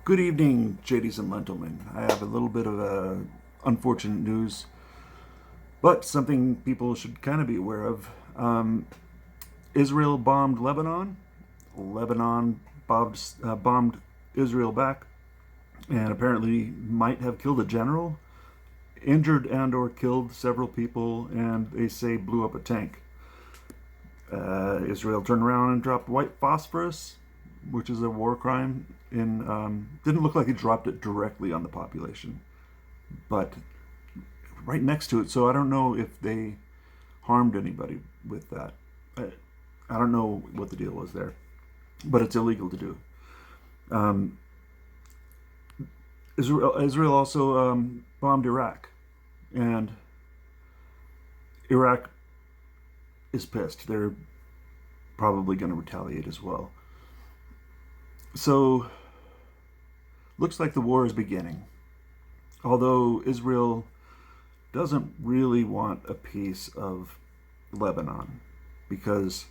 Good evening, JDs and Lentilmen. I have a little bit of unfortunate news, but something people should kind of be aware of. Israel bombed Lebanon. Lebanon bombed Israel back, and apparently might have killed a general, injured and/or killed several people, and they say blew up a tank. Israel turned around and dropped white phosphorus, which is a war crime. Didn't look like he dropped it directly on the population, but right next to it. So I don't know if they harmed anybody with that. I don't know what the deal was there, but it's illegal to do. Um, Israel also bombed Iraq, and Iraq is pissed. They're probably going to retaliate as well. So, looks like the war is beginning. Although Israel doesn't really want a piece of Lebanon because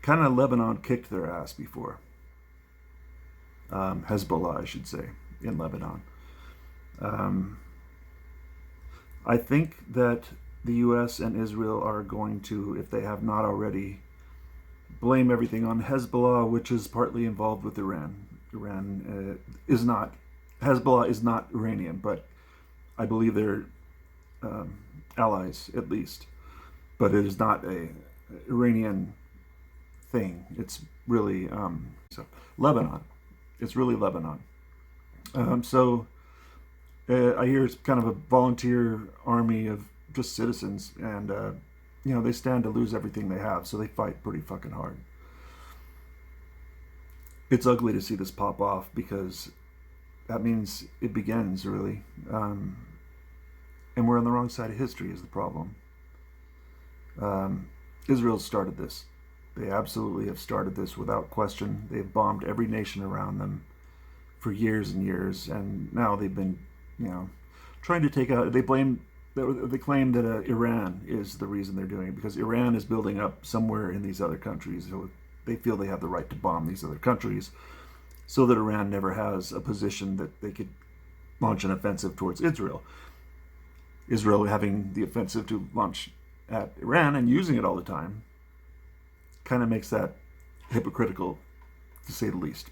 kind of Lebanon kicked their ass before. Hezbollah, I should say, in Lebanon. Um, I think that the U.S. and Israel are going to, if they have not already, blame everything on Hezbollah, which is partly involved with Iran. Iran is not, Hezbollah is not Iranian, but I believe they're allies at least. But it is not a Iranian thing. It's really Lebanon. It's really Lebanon. I hear it's kind of a volunteer army of just citizens, and they stand to lose everything they have, so they fight pretty fucking hard. It's ugly to see this pop off because that means it begins really, and we're on the wrong side of history is the problem. Israel started this. They absolutely have started this without question. They've bombed every nation around them for years and years, and now they've been, trying to take out. They claim that Iran is the reason they're doing it because Iran is building up somewhere in these other countries. So they feel they have the right to bomb these other countries, so that Iran never has a position that they could launch an offensive towards Israel. Israel having the offensive to launch at Iran and using it all the time kind of makes that hypocritical, to say the least.